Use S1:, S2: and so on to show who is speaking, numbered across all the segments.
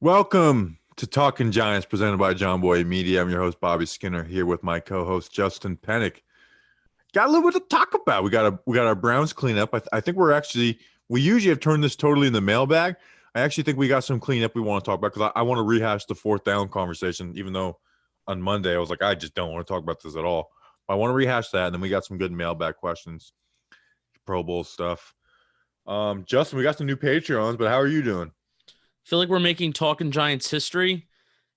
S1: Welcome to Talking Giants, presented by John Boy Media. I'm your host, Bobby Skinner, here with my co-host, Justin Pennick. Got a little bit to talk about. We got our Browns cleanup. I think we usually have turned this totally in the mailbag. I actually think we got some cleanup we want to talk about because I want to rehash the fourth down conversation, even though on Monday I was like, I just don't want to talk about this at all. I want to rehash that, and then we got some good mailbag questions, Pro Bowl stuff. Justin, we got some new Patreons, but how are you doing?
S2: Feel like we're making Talking Giants history,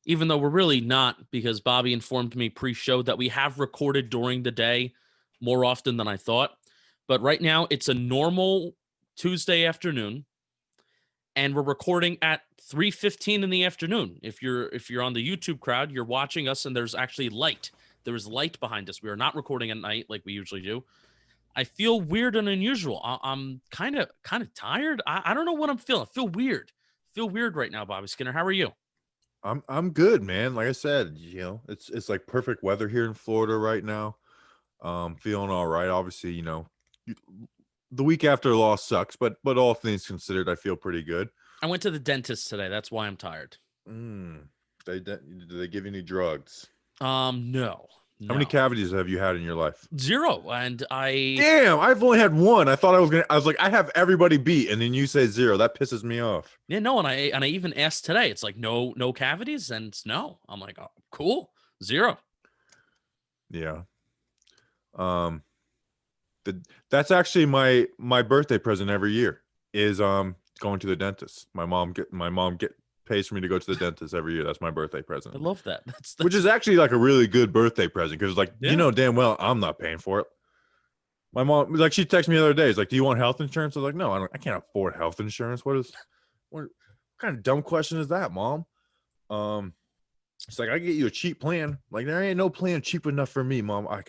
S2: even though we're really not, because Bobby informed me pre-show that we have recorded during the day more often than I thought. But right now, it's a normal Tuesday afternoon, and we're recording at 3:15 in the afternoon. If you're on the YouTube crowd, you're watching us, and there's actually light. There is light behind us. We are not recording at night like we usually do. I feel weird and unusual. I'm kind of tired. I don't know what I'm feeling. I feel weird. Right now, Bobby Skinner. How are you?
S1: I'm good, man. Like I said, it's like perfect weather here in Florida right now. Feeling all right. Obviously, the week after a loss sucks, but all things considered, I feel pretty good.
S2: I went to the dentist today. That's why I'm tired.
S1: Do they give you any drugs?
S2: No.
S1: How many cavities have you had in your life?
S2: 0. And
S1: Damn, I've only had one. I thought I was like, I have everybody beat, and then you say 0. That pisses me off.
S2: Yeah, no, and I even asked today. It's like no cavities, and it's no. I'm like, oh, cool, 0.
S1: Yeah. That's actually my birthday present every year is going to the dentist. My mom pays for me to go to the dentist every year. That's my birthday present.
S2: I love that. That's
S1: which is actually like a really good birthday present because damn well I'm not paying for it. My mom, like, she texted me the other day. It's like, do you want health insurance? I was like, no, I can't afford health insurance. What kind of dumb question is that, Mom? It's like, I get you a cheap plan. Like, there ain't no plan cheap enough for me, Mom. I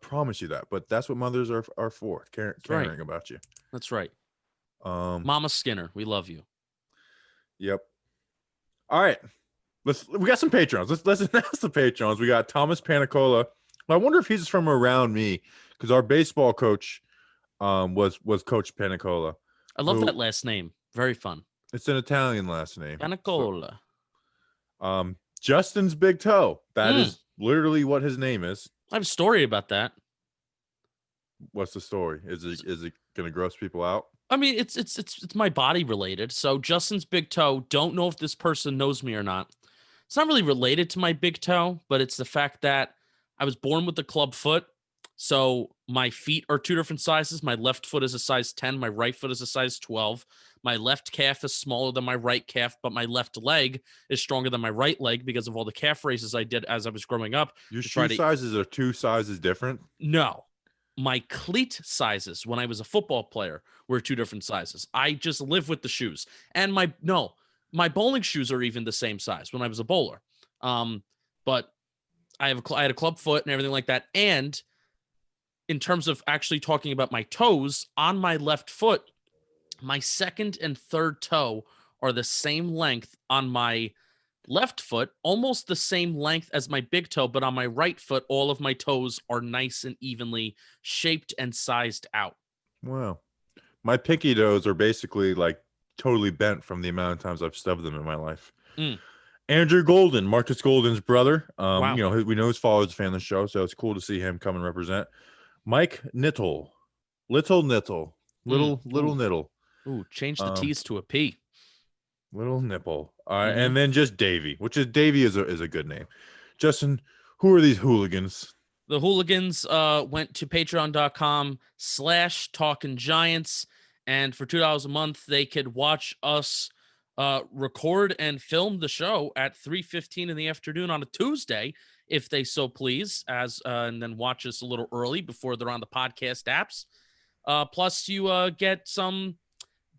S1: promise you that. But that's what mothers are for, caring about you.
S2: That's right. Mama Skinner, we love you.
S1: Yep. All right. We got some Patrons. Let's announce the Patrons. We got Thomas Panicola. I wonder if he's from around me because our baseball coach was Coach Panicola.
S2: I love that last name. Very fun.
S1: It's an Italian last name.
S2: Panicola.
S1: So, Justin's big toe. That is literally what his name is.
S2: I have a story about that.
S1: What's the story? Is it going to gross people out?
S2: I mean, it's my body related. So Justin's big toe, don't know if this person knows me or not. It's not really related to my big toe, but it's the fact that I was born with the club foot. So my feet are 2 different sizes. My left foot is a size 10. My right foot is a size 12. My left calf is smaller than my right calf, but my left leg is stronger than my right leg because of all the calf raises I did as I was growing up.
S1: Your shoe sizes are 2 sizes different?
S2: No. My cleat sizes when I was a football player were 2 different sizes. I just live with the shoes. And my bowling shoes are even the same size when I was a bowler. But I had a club foot and everything like that. And in terms of actually talking about my toes, on my left foot, my second and third toe are the same length on my left foot, almost the same length as my big toe, but on my right foot, all of my toes are nice and evenly shaped and sized out.
S1: Wow. My pinky toes are basically like totally bent from the amount of times I've stubbed them in my life. Andrew Golden, Marcus Golden's brother.
S2: Wow.
S1: We know his father's a fan of the show, so it's cool to see him come and represent. Mike Nittle. Little Nittle. Little Nittle.
S2: Ooh, change the T's to a P.
S1: Little Nipple. All right, and then just Davey, Davey is a good name. Justin, who are these hooligans?
S2: The hooligans went to patreon.com/talkinggiants, and for $2 a month, they could watch us record and film the show at 3:15 in the afternoon on a Tuesday, if they so please, and then watch us a little early before they're on the podcast apps. Plus, you get some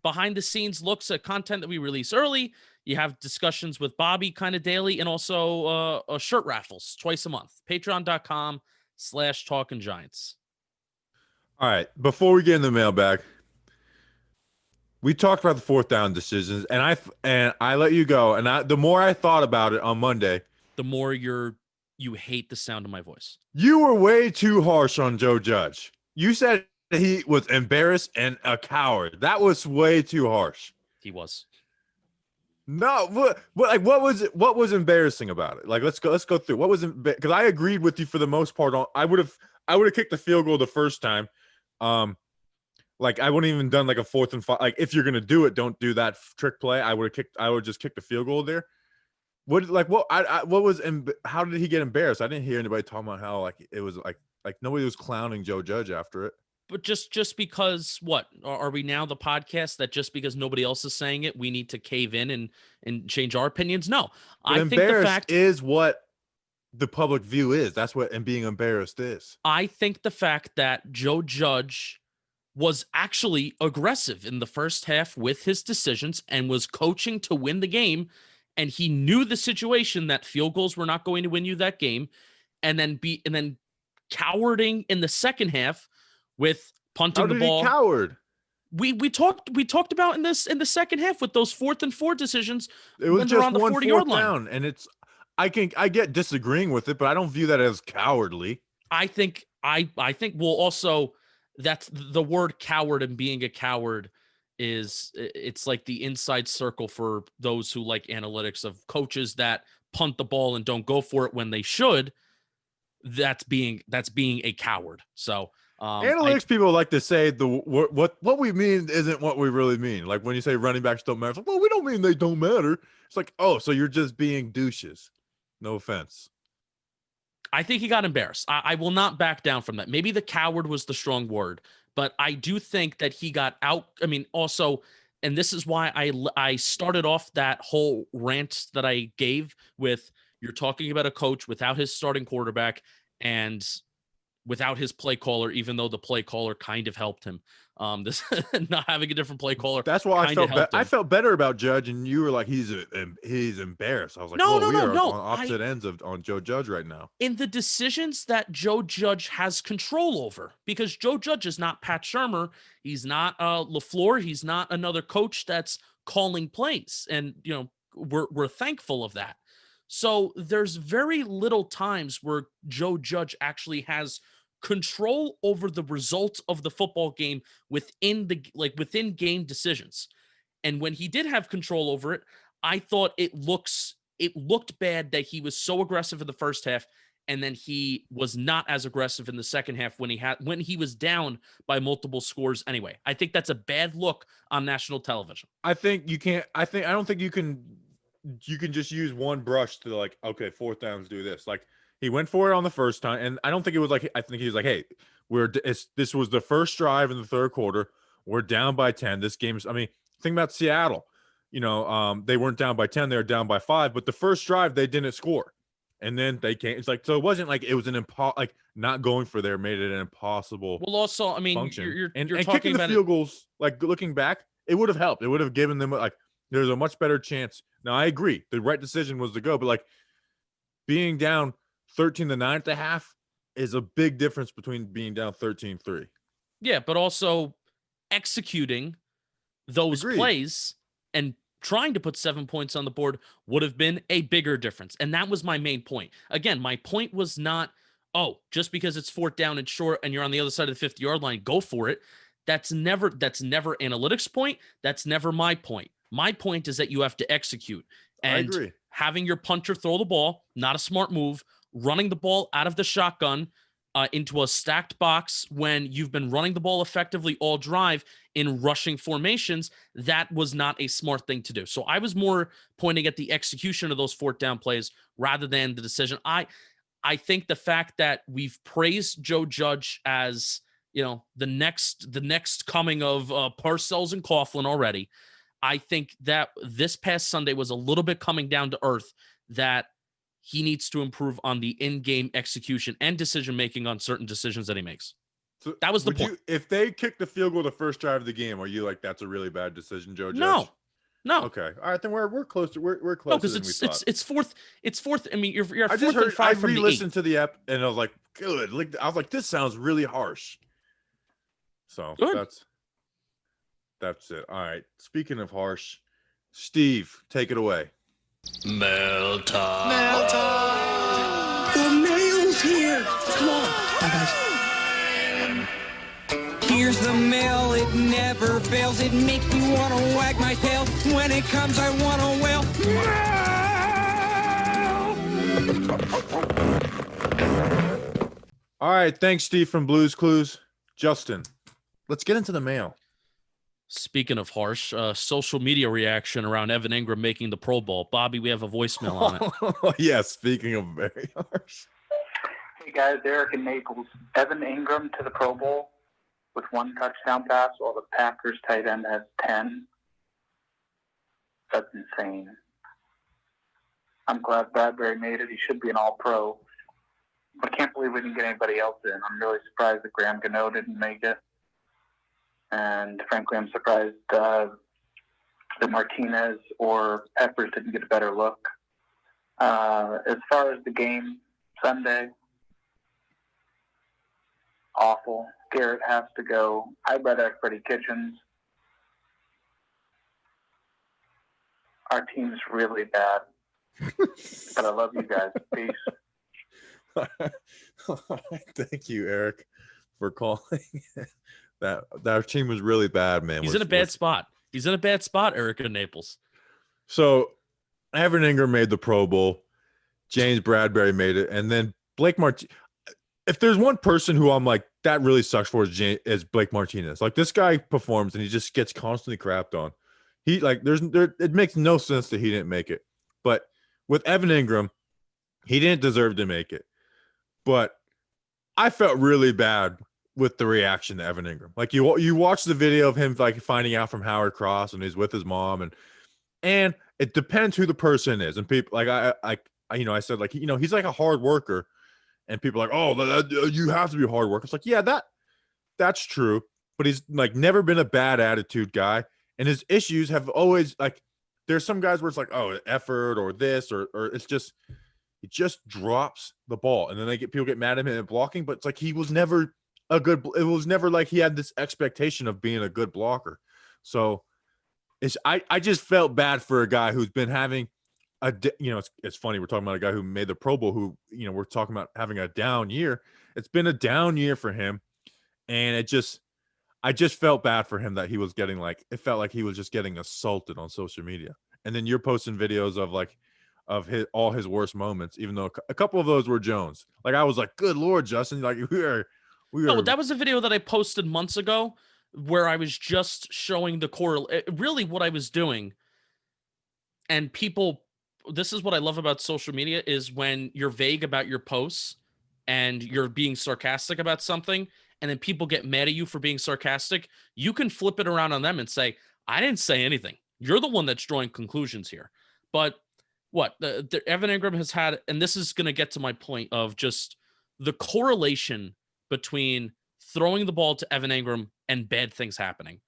S2: behind-the-scenes looks at content that we release early. You have discussions with Bobby kind of daily, and also shirt raffles twice a month. Patreon.com/talkinggiants.
S1: All right, before we get in the mailbag, we talked about the fourth down decisions, and I let you go. And the more I thought about it on Monday,
S2: the more you hate the sound of my voice.
S1: You were way too harsh on Joe Judge. You said he was embarrassed and a coward. That was way too harsh.
S2: He was.
S1: No, what was it? What was embarrassing about it? Like, let's go through. What was because I agreed with you for the most part. I would have kicked the field goal the first time. Like I wouldn't even done like a 4th and 5. Like if you're gonna do it, don't do that trick play. I would just kick the field goal there. How did he get embarrassed? I didn't hear anybody talking about how like it was like nobody was clowning Joe Judge after it.
S2: But just because what are we now the podcast that just because nobody else is saying it, we need to cave in and change our opinions? No,
S1: but I think the fact is what the public view is. That's what and being embarrassed is.
S2: I think the fact that Joe Judge was actually aggressive in the first half with his decisions and was coaching to win the game, and he knew the situation that field goals were not going to win you that game, and then cowarding in the second half with punting the ball.
S1: He coward?
S2: We talked about in the second half with those 4th and 4 decisions.
S1: It was just on the 40-yard line, and it's I get disagreeing with it, but I don't view that as cowardly.
S2: I think we'll also that's the word coward and being a coward it's like the inside circle for those who like analytics of coaches that punt the ball and don't go for it when they should. That's being a coward. So
S1: analytics people like to say what we mean isn't what we really mean. Like when you say running backs don't matter, it's like, well, we don't mean they don't matter. It's like, oh, so you're just being douches. No offense.
S2: I think he got embarrassed. I will not back down from that. Maybe the coward was the strong word, but I do think that he got out. I mean, also, and this is why I started off that whole rant that I gave with you're talking about a coach without his starting quarterback and without his play caller, even though the play caller kind of helped him. This not having a different play caller.
S1: That's why I felt better about Judge, and you were like, he's embarrassed. I was like,
S2: no,
S1: on opposite ends on Joe Judge right now.
S2: In the decisions that Joe Judge has control over, because Joe Judge is not Pat Shurmur, he's not LaFleur, he's not another coach that's calling plays, and we're thankful of that. So there's very little times where Joe Judge actually has control over the results of the football game within game decisions. And when he did have control over it, I thought it looked bad that he was so aggressive in the first half, and then he was not as aggressive in the second half when he was down by multiple scores anyway. I think that's a bad look on national television.
S1: I don't think you can just use one brush to like, okay, 4th downs, do this. Like he went for it on the first time, and I don't think it was like, I think he was like, hey, this was the first drive in the third quarter. We're down by 10. This game's, I mean, think about Seattle. They weren't down by 10, they were down by 5, but the first drive they didn't score. And then they came. It's like, so it wasn't like it was like not going for there made it an impossible.
S2: Well, also, I mean,
S1: function.
S2: You're
S1: talking
S2: kicking
S1: the field goals, like looking back, it would have helped. It would have given them like, there's a much better chance. Now I agree. The right decision was to go, but like being down 13-9 at the half is a big difference between being down 13-3.
S2: Yeah, but also executing those plays and trying to put 7 points on the board would have been a bigger difference. And that was my main point. Again, my point was not, just because it's 4th down and short and you're on the other side of the 50-yard line, go for it. That's never analytics point. That's never my point. My point is that you have to execute. And
S1: I agree.
S2: Having your punter throw the ball, not a smart move. Running the ball out of the shotgun into a stacked box when you've been running the ball effectively all drive in rushing formations, that was not a smart thing to do. So I was more pointing at the execution of those 4th down plays rather than the decision. I think the fact that we've praised Joe Judge as, the next coming of Parcells and Coughlin already, I think that this past Sunday was a little bit coming down to earth that he needs to improve on the in-game execution and decision-making on certain decisions that he makes. So that was the point.
S1: If they kick the field goal the first drive of the game, are you like, that's a really bad decision, Joe Judge?
S2: No.
S1: Okay. All right. Then we're close. We're closer
S2: because
S1: than we thought.
S2: It's fourth. It's fourth. I mean, you're 4th and 5
S1: I
S2: from the 8.
S1: re-listened to the app and I was like, good. Like, I was like, this sounds really harsh. So
S2: good.
S1: That's it. All right. Speaking of harsh, Steve, take it away.
S3: Mail time.
S4: The mail's here. Come on. Bye, guys. Here's the mail, it never fails. It makes me want to wag my tail. When it comes, I want to wail.
S1: All right, thanks, Steve from Blues Clues. Justin, let's get into the mail.
S2: Speaking of harsh, social media reaction around Evan Ingram making the Pro Bowl. Bobby, we have a voicemail on it.
S1: Yeah, speaking of very harsh.
S5: Hey guys, Eric and Naples. Evan Ingram to the Pro Bowl with 1 touchdown pass, while the Packers tight end has 10. That's insane. I'm glad Bradbury made it. He should be an All-Pro. I can't believe we didn't get anybody else in. I'm really surprised that Graham Gano didn't make it. And frankly, I'm surprised that Martinez or Peppers didn't get a better look. As far as the game Sunday, awful. Garrett has to go. I'd rather have Freddie Kitchens. Our team's really bad. But I love you guys. Peace.
S1: Thank you, Eric, for calling. That our team was really bad, man.
S2: He's in a bad spot. He's in a bad spot, Eric in Naples.
S1: So Evan Ingram made the Pro Bowl. James Bradbury made it. And then Blake Martinez. If there's one person who I'm like, that really sucks for is Blake Martinez. Like, this guy performs and he just gets constantly crapped on. He it makes no sense that he didn't make it. But with Evan Ingram, he didn't deserve to make it. But I felt really bad with the reaction to Evan Ingram. Like, you watch the video of him like finding out from Howard Cross and he's with his mom, and it depends who the person is. And people like I said, like, he's like a hard worker, and people are like, oh, you have to be a hard worker. It's like, yeah, that's true, but he's like never been a bad attitude guy, and his issues have always like, there's some guys where it's like, oh, effort or this or it's just, he just drops the ball, and then people get mad at him and blocking, but it's like he was never it was never like he had this expectation of being a good blocker. So I just felt bad for a guy who's been having it's funny, we're talking about a guy who made the Pro Bowl, who, we're talking about having a down year. It's been a down year for him, and I just felt bad for him that he was getting it felt like he was just getting assaulted on social media. And then you're posting videos of all his worst moments, even though a couple of those were Jones. Like, I was like, good Lord, Justin, like we are.
S2: No, that was a video that I posted months ago where I was just showing the really what I was doing. And this is what I love about social media, is when you're vague about your posts and you're being sarcastic about something, and then people get mad at you for being sarcastic, you can flip it around on them and say, I didn't say anything. You're the one that's drawing conclusions here. But what the Evan Ingram has had, and this is going to get to my point of just the correlation between throwing the ball to Evan Ingram and bad things happening.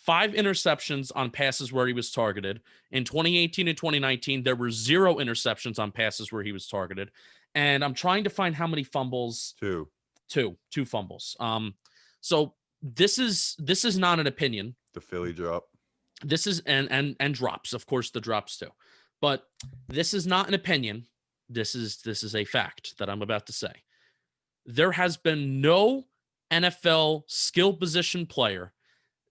S2: 5 interceptions on passes where he was targeted. In 2018 and 2019, there were 0 interceptions on passes where he was targeted. And I'm trying to find how many fumbles. 2 fumbles. So this is not an opinion.
S1: The Philly drop.
S2: This is and drops, of course, the drops too. But this is not an opinion. This is a fact that I'm about to say. There has been no NFL skill position player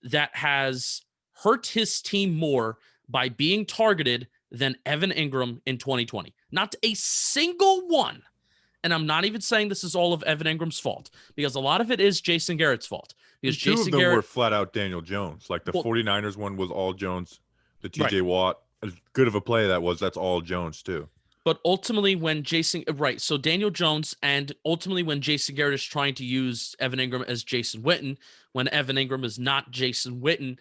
S2: that has hurt his team more by being targeted than Evan Ingram in 2020. Not a single one. And I'm not even saying this is all of Evan Ingram's fault, because a lot of it is Jason Garrett's fault. Because
S1: Two of them were flat out Daniel Jones. Like the 49ers one was all Jones. The TJ Watt, as good of a play that's all Jones too.
S2: But ultimately, when so Daniel Jones, and ultimately when Jason Garrett is trying to use Evan Ingram as Jason Witten, when Evan Ingram is not Jason Witten,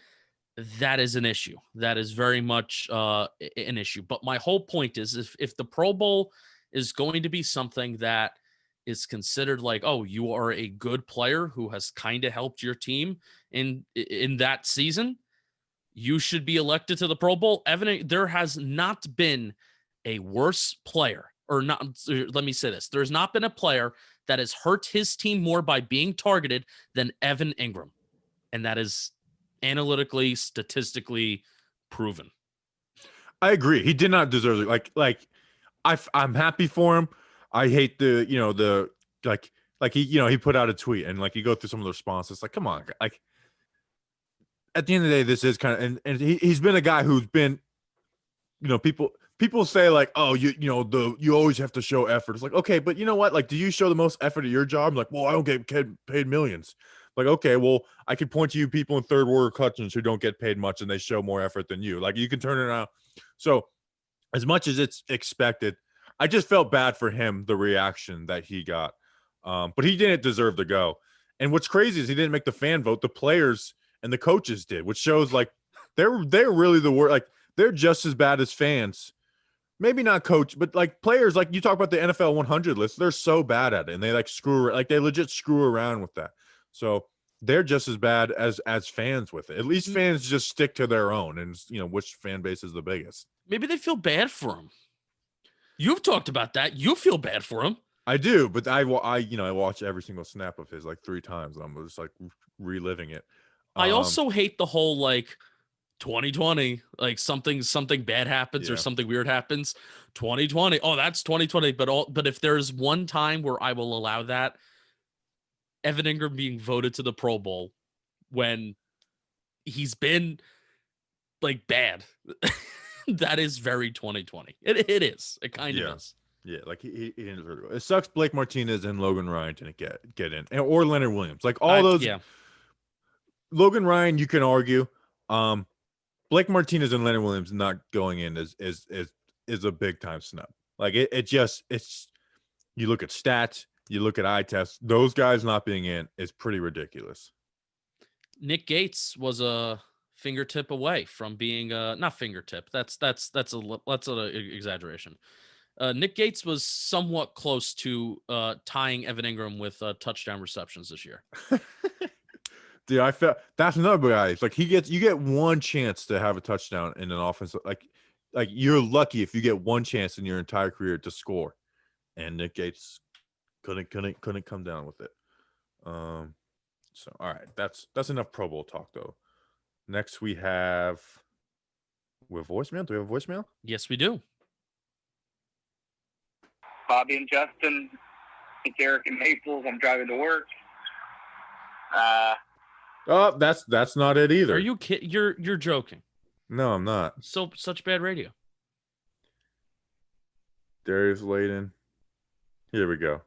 S2: that is an issue. That is very much an issue. But my whole point is, if the Pro Bowl is going to be something that is considered like, oh, you are a good player who has kind of helped your team in that season, you should be elected to the Pro Bowl. There has not been a worse player, or not. Let me say this. There's not been a player that has hurt his team more by being targeted than Evan Ingram. And that is analytically, statistically proven.
S1: I agree. He did not deserve it. I'm happy for him. I hate the like he put out a tweet and like you go through some of the responses. Like, come on, like at the end of the day, this is kind of and he's been a guy who's been, people say like, oh, you always have to show effort. It's like, okay, but you know what? Like, do you show the most effort at your job? I'm like, well, I don't get paid millions. Like, okay, well, I could point to you people in third world countries who don't get paid much and they show more effort than you. Like, you can turn it around. So, as much as it's expected, I just felt bad for him, the reaction that he got. But he didn't deserve to go. And what's crazy is he didn't make the fan vote. The players and the coaches did, which shows like they're really the worst. Like, they're just as bad as fans. Maybe not coach, but like players, like you talk about the NFL 100 list, they're so bad at it, and they like they legit screw around with that. So they're just as bad as fans with it. At least fans just stick to their own, and which fan base is the biggest.
S2: Maybe they feel bad for him. You've talked about that. You feel bad for him.
S1: I do, but I watch every single snap of his like 3 times, and I'm just like reliving it.
S2: I also hate the whole like 2020, like something bad happens or something weird happens. 2020. Oh, that's 2020. But if there's one time where I will allow that, Evan Ingram being voted to the Pro Bowl when he's been like bad. That is very 2020. It is. It kind of is.
S1: Yeah, like he didn't deserve to go. It sucks Blake Martinez and Logan Ryan didn't get in. Or Leonard Williams. Like all those. Yeah. Logan Ryan, you can argue. Blake Martinez and Leonard Williams not going in is a big time snub. Like it's you look at stats, you look at eye tests, those guys not being in is pretty ridiculous.
S2: Nick Gates was a fingertip away from being not fingertip. That's an exaggeration. Nick Gates was somewhat close to tying Evan Ingram with touchdown receptions this year.
S1: Dude, I felt that's another guy. It's like you get one chance to have a touchdown in an offense. Like you're lucky if you get one chance in your entire career to score, and Nick Gates couldn't come down with it. So all right, that's enough Pro Bowl talk though. Next we have voicemail. Do we have a voicemail?
S2: Yes, we do.
S5: Bobby and Justin, it's Eric in Naples. I'm driving to work.
S1: Oh, that's not it either.
S2: Are you kidding? You're joking.
S1: No, I'm not.
S2: Such bad radio.
S1: Darius Layden. Here we go.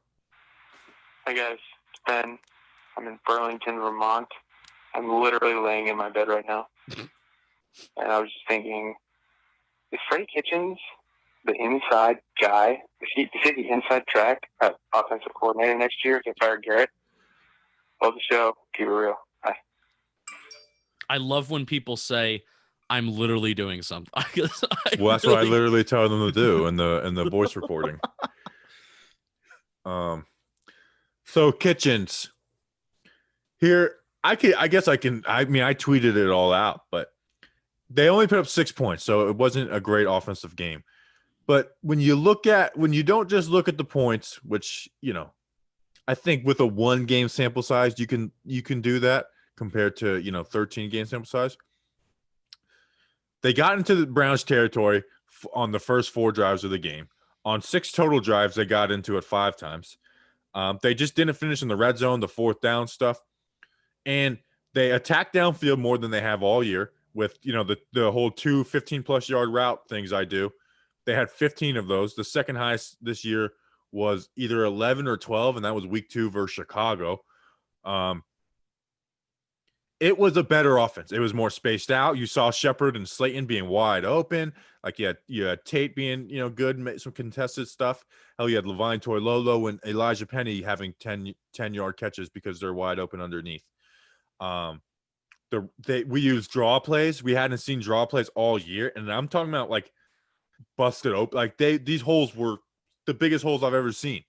S6: Hi guys, it's Ben. I'm in Burlington, Vermont. I'm literally laying in my bed right now. And I was just thinking, is Freddie Kitchens the inside guy? Is he the inside track offensive coordinator next year if they fire Garrett? Love the show. Keep it real. Bye.
S2: I love when people say, I'm literally doing something.
S1: Well, that's what I literally tell them to do in the voice recording. So Kitchens here, I tweeted it all out, but they only put up 6 points, so it wasn't a great offensive game. But when you don't just look at the points, which, I think with a 1 game sample size, you can do that compared to, 13 game sample size. They got into the Browns territory on the first 4 drives of the game. On 6 total drives, they got into it 5 times. They just didn't finish in the red zone, the 4th down stuff. And they attacked downfield more than they have all year with, the whole 2 15-plus yard route things I do. They had 15 of those. The second highest this year was either 11 or 12, and that was week 2 versus Chicago. It was a better offense. It was more spaced out. You saw Shepard and Slayton being wide open. Like you had Tate being, good, some contested stuff. Hell, you had Levine Toilolo and Elijah Penny having 10-yard catches because they're wide open underneath. We used draw plays. We hadn't seen draw plays all year, and I'm talking about like busted open. Like these holes were the biggest holes I've ever seen.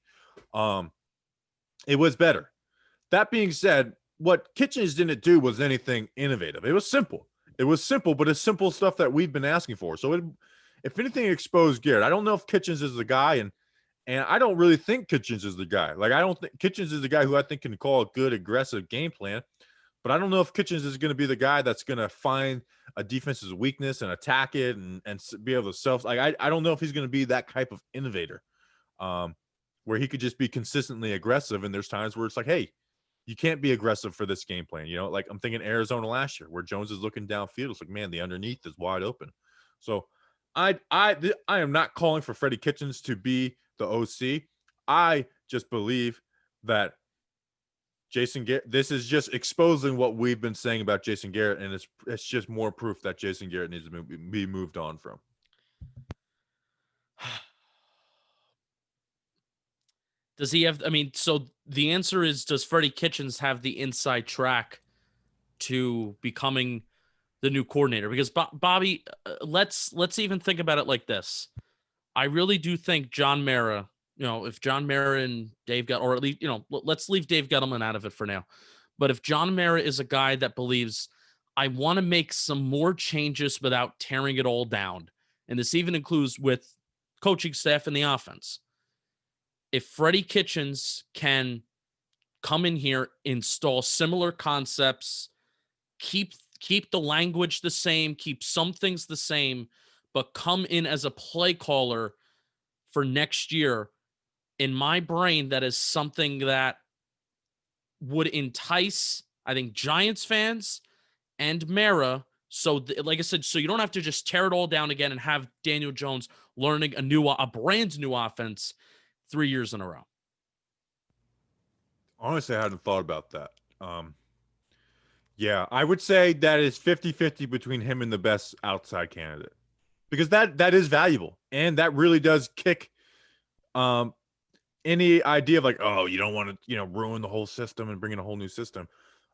S1: It was better. That being said, what Kitchens didn't do was anything innovative. It was simple. But it's simple stuff that we've been asking for. So if anything, exposed Garrett. I don't know if Kitchens is the guy, and I don't really think Kitchens is the guy. Like, I don't think Kitchens is the guy who I think can call a good, aggressive game plan. But I don't know if Kitchens is going to be the guy that's going to find a defense's weakness and attack it and be able to I don't know if he's going to be that type of innovator. where he could just be consistently aggressive. And there's times where it's like, hey, you can't be aggressive for this game plan. Like I'm thinking Arizona last year where Jones is looking downfield. It's like, man, the underneath is wide open. So I am not calling for Freddie Kitchens to be the OC. I just believe that Jason Garrett, this is just exposing what we've been saying about Jason Garrett, and it's just more proof that Jason Garrett needs to be moved on from.
S2: Does he have, so the answer is, does Freddie Kitchens have the inside track to becoming the new coordinator? Because Bobby, let's even think about it like this. I really do think John Mara, if John Mara and Dave got, or at least, let's leave Dave Gettleman out of it for now. But if John Mara is a guy that believes, I want to make some more changes without tearing it all down, and this even includes with coaching staff and the offense. If Freddie Kitchens can come in here, install similar concepts, keep the language the same, keep some things the same, but come in as a play caller for next year, in my brain, that is something that would entice, I think, Giants fans and Mara. So, like I said, so you don't have to just tear it all down again and have Daniel Jones learning a brand new offense 3 years in a row.
S1: Honestly, I hadn't thought about that. Yeah, I would say that is 50-50 between him and the best outside candidate, because that is valuable, and that really does kick any idea of like, oh, you don't want to ruin the whole system and bring in a whole new system.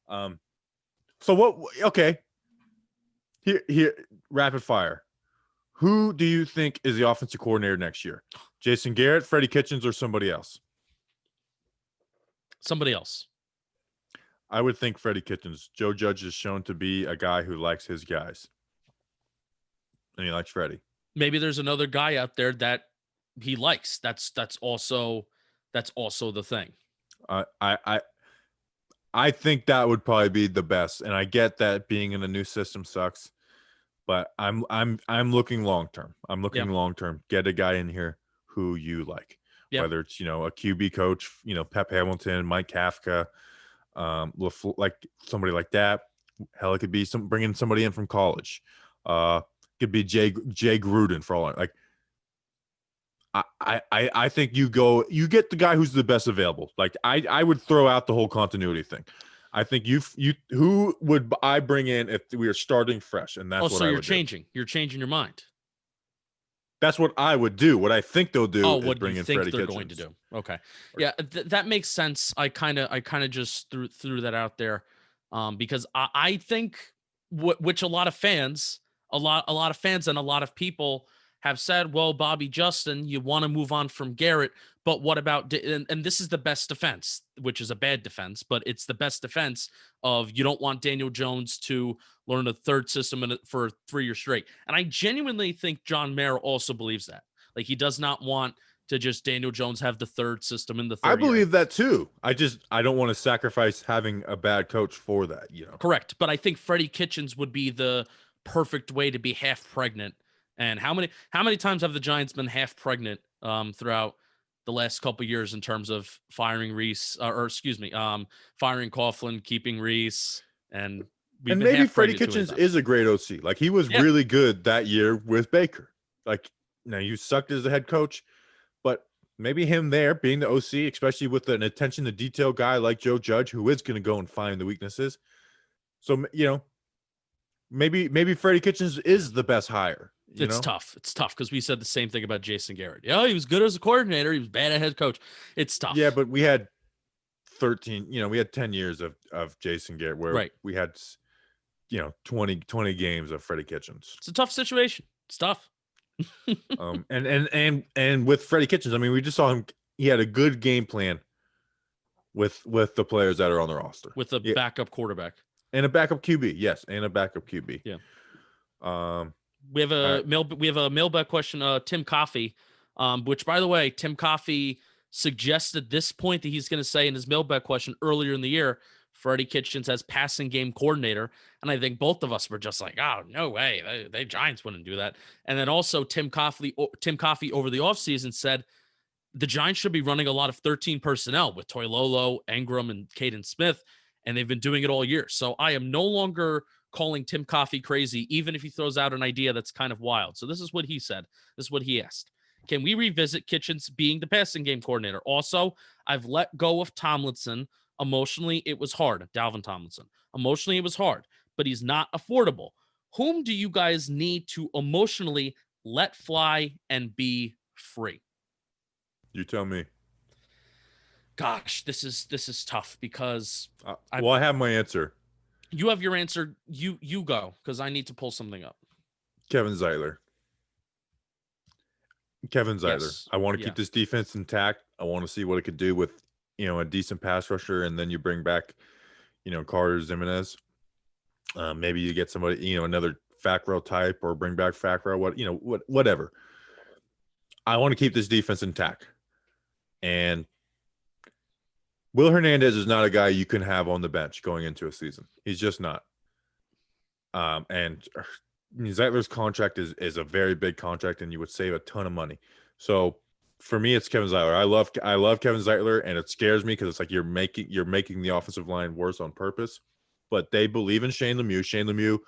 S1: So what? Okay, here, rapid fire. Who do you think is the offensive coordinator next year? Jason Garrett, Freddie Kitchens, or somebody else?
S2: Somebody else.
S1: I would think Freddie Kitchens. Joe Judge is shown to be a guy who likes his guys, and he likes Freddie.
S2: Maybe there's another guy out there that he likes. That's also the thing.
S1: I think that would probably be the best, and I get that being in a new system sucks, but I'm looking long term. I'm looking long term. Get a guy in here who you like, whether it's a QB coach, Pep Hamilton, Mike Kafka, like somebody like that. Hell, it could be bringing somebody in from college. Could be Jay Gruden for all like. I think you get the guy who's the best available. Like I would throw out the whole continuity thing. I think who would I bring in if we are starting fresh? And that's what
S2: you're changing. You're changing your mind.
S1: That's what I would do. What I think they'll do is
S2: what
S1: bring
S2: you
S1: in
S2: think
S1: Freddie
S2: they're
S1: Kitchens.
S2: going to do. Okay. Yeah, that makes sense. I kind of just threw that out there because I think which a lot of fans and a lot of people have said, well, Bobby Justin, you want to move on from Garrett, but what about, and this is the best defense, which is a bad defense, but it's the best defense of you don't want Daniel Jones to learn a third system for 3 years straight. And I genuinely think John Mara also believes that. Like, he does not want to just Daniel Jones have the third system in the third
S1: I believe that too. I don't want to sacrifice having a bad coach for that,
S2: Correct. But I think Freddie Kitchens would be the perfect way to be half pregnant. And how many times have the Giants been half pregnant throughout the last couple of years in terms of firing Reese, firing Coughlin, keeping Reese, and
S1: maybe Freddie Kitchens is a great OC. Like, he was really good that year with Baker. Like, now you sucked as a head coach, but maybe him there being the OC, especially with an attention to detail guy like Joe Judge, who is going to go and find the weaknesses. So maybe Freddie Kitchens is the best hire.
S2: It's tough. It's tough because we said the same thing about Jason Garrett. Yeah, he was good as a coordinator. He was bad as head coach. It's tough.
S1: Yeah, but we had 10 years of Jason Garrett where we had 20 games of Freddie Kitchens.
S2: It's a tough situation. It's tough.
S1: And with Freddie Kitchens, I mean, we just saw him. He had a good game plan with the players that are on the roster.
S2: With a backup quarterback.
S1: And a backup QB. Yes, and a backup QB.
S2: Yeah. We have a mailbag question, Tim Coffey, which, by the way, Tim Coffey suggested this point that he's going to say in his mailbag question earlier in the year, Freddie Kitchens as passing game coordinator. And I think both of us were just like, oh, no way. They Giants wouldn't do that. And then also Tim Coffey over the offseason said the Giants should be running a lot of 13 personnel with Toilolo, Ingram, and Caden Smith, and they've been doing it all year. So I am no longer calling Tim Coffey crazy, even if he throws out an idea that's kind of wild. So this is what he said. This is what he asked. Can we revisit Kitchens being the passing game coordinator? Also, I've let go of Tomlinson. Emotionally, it was hard. Dalvin Tomlinson. Emotionally, it was hard, but he's not affordable. Whom do you guys need to emotionally let fly and be free?
S1: You tell me.
S2: Gosh, this is tough because
S1: I have my answer.
S2: You have your answer. You go, because I need to pull something up.
S1: Kevin Zeitler.
S2: Yes.
S1: I want to keep this defense intact. I want to see what it could do with, a decent pass rusher, and then you bring back, Carter Zimenez. Maybe you get somebody, another Fackrell type, or bring back Fackrell, whatever. I want to keep this defense intact. And Will Hernandez is not a guy you can have on the bench going into a season. He's just not. And Zeitler's contract is a very big contract, and you would save a ton of money. So for me, it's Kevin Zeitler. I love Kevin Zeitler, and it scares me because it's like you're making the offensive line worse on purpose. But they believe in Shane Lemieux. Shane Lemieux,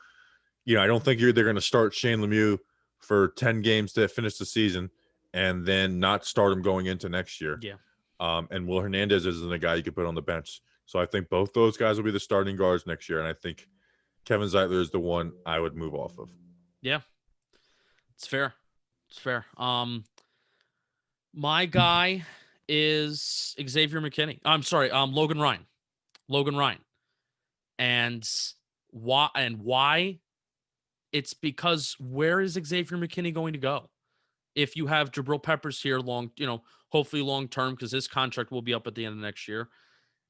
S1: I don't think they're going to start Shane Lemieux for 10 games to finish the season and then not start him going into next year.
S2: Yeah.
S1: And Will Hernandez isn't a guy you could put on the bench. So I think both those guys will be the starting guards next year, and I think Kevin Zeitler is the one I would move off of.
S2: Yeah. It's fair. My guy is Xavier McKinney. I'm sorry, Logan Ryan. And why? It's because where is Xavier McKinney going to go? If you have Jabril Peppers here hopefully long term, because his contract will be up at the end of next year,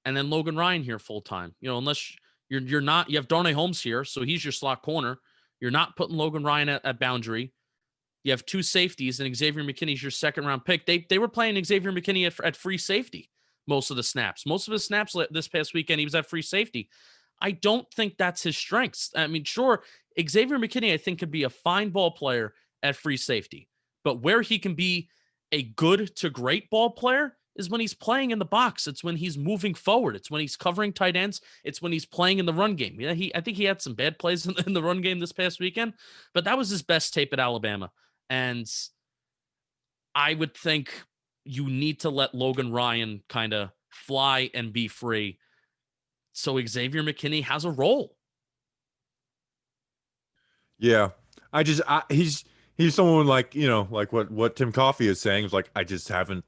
S2: and then Logan Ryan here full time. Unless you're not, you have Darnay Holmes here, so he's your slot corner. You're not putting Logan Ryan at boundary. You have two safeties, and Xavier McKinney's your second round pick. They were playing Xavier McKinney at free safety most of the snaps. Most of his snaps this past weekend, he was at free safety. I don't think that's his strengths. I mean, sure, Xavier McKinney, I think, could be a fine ball player at free safety. But where he can be a good to great ball player is when he's playing in the box. It's when he's moving forward. It's when he's covering tight ends. It's when he's playing in the run game. Yeah, I think he had some bad plays in the run game this past weekend, but that was his best tape at Alabama. And I would think you need to let Logan Ryan kind of fly and be free, so Xavier McKinney has a role.
S1: Yeah, he's someone like what Tim Coffey is saying is like, I just haven't,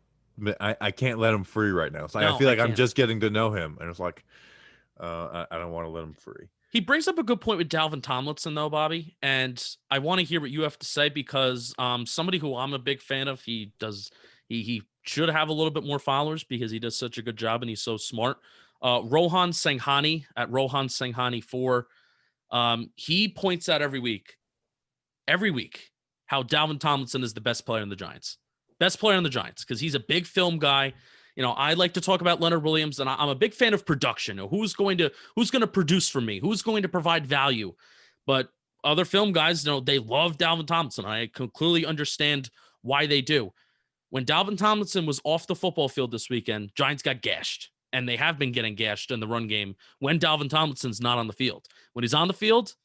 S1: I can't let him free right now. So I feel like I'm just getting to know him, and it's like I don't want to let him free. He
S2: brings up a good point with Dalvin Tomlinson, though, Bobby, and I want to hear what you have to say, because somebody who I'm a big fan of, he should have a little bit more followers because he does such a good job and he's so smart. Rohan Sanghani at Rohan Sanghani 4. He points out every week, how Dalvin Tomlinson is the best player in the Giants. Best player in the Giants, because he's a big film guy. I like to talk about Leonard Williams, and I'm a big fan of production. Who's going to produce for me? Who's going to provide value? But other film guys, they love Dalvin Tomlinson. I completely understand why they do. When Dalvin Tomlinson was off the football field this weekend, Giants got gashed, and they have been getting gashed in the run game when Dalvin Tomlinson's not on the field. When he's on the field,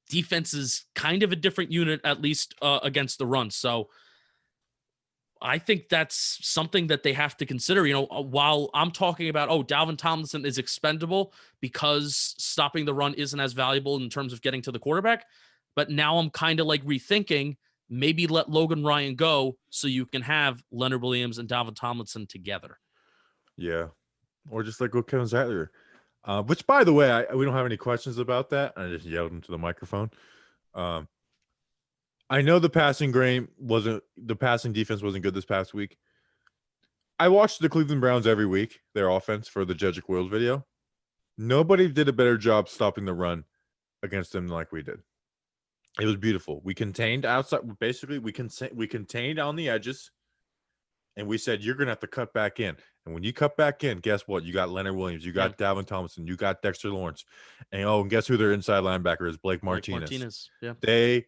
S2: defense is kind of a different unit, at least against the run. So I think that's something that they have to consider. While I'm talking about, Dalvin Tomlinson is expendable because stopping the run isn't as valuable in terms of getting to the quarterback. But now I'm kind of like rethinking, maybe let Logan Ryan go so you can have Leonard Williams and Dalvin Tomlinson together.
S1: Yeah. Or just like with Kevin Zeitler. Which, by the way, we don't have any questions about that. I just yelled into the microphone. I know the passing defense wasn't good this past week. I watched the Cleveland Browns every week, their offense, for the Jedrick Wills video. Nobody did a better job stopping the run against them like we did. It was beautiful. We contained outside. Basically, we contained on the edges, and we said, you're going to have to cut back in. And when you cut back in, guess what? You got Leonard Williams. You got Dalvin Tomlinson. You got Dexter Lawrence. And guess who their inside linebacker is? Blake Martinez.
S2: Yeah.
S1: They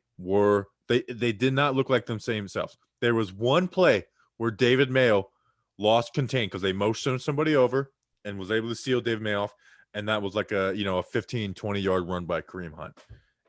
S1: did not look like them same selves. There was one play where David Mayo lost contain because they motioned somebody over and was able to seal Dave May off. And that was like a 15, 20-yard run by Kareem Hunt.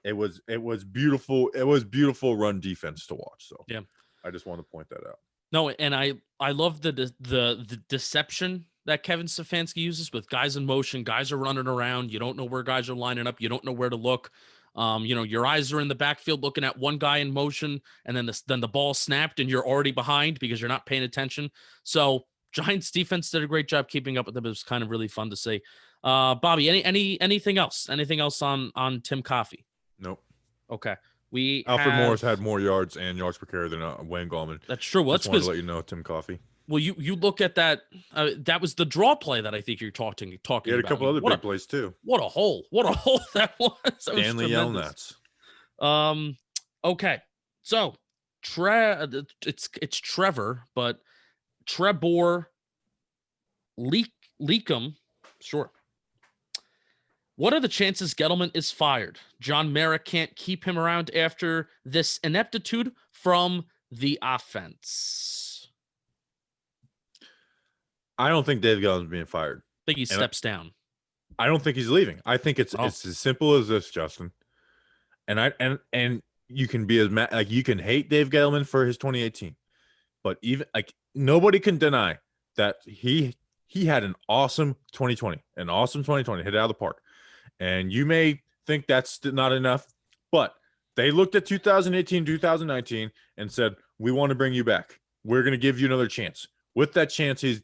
S1: It was beautiful. It was beautiful run defense to watch. So
S2: yeah,
S1: I just want to point that out.
S2: No, and I love the deception that Kevin Stefanski uses with guys in motion. Guys are running around. You don't know where guys are lining up. You don't know where to look. Your eyes are in the backfield looking at one guy in motion, and then the ball snapped and you're already behind because you're not paying attention. So Giants defense did a great job keeping up with them. It was kind of really fun to see. Bobby, anything else? Anything else on Tim Coffey?
S1: Nope.
S2: Okay.
S1: Alfred Morris had more yards and yards per carry than Wayne Gallman.
S2: That's true. Well,
S1: just wanted to let you know, Tim Coffey.
S2: Well, you look at that. That was the draw play that I think you're talking
S1: He
S2: about.
S1: had a couple other big plays too.
S2: What a hole! What a hole that was.
S1: Stanley Yelnats.
S2: Okay. So it's Trevor, but Trebor Leakum. Sure. What are the chances Gettleman is fired? John Mara can't keep him around after this ineptitude from the offense.
S1: I don't think Dave Gettleman's being fired.
S2: I think he steps down.
S1: I don't think he's leaving. I think it's as simple as this, Justin. And you can be as mad, like you can hate Dave Gettleman for his 2018, but even like nobody can deny that he had an awesome 2020, hit it out of the park. And you may think that's not enough, but they looked at 2018, 2019 and said, we want to bring you back. We're going to give you another chance. With that chance, he's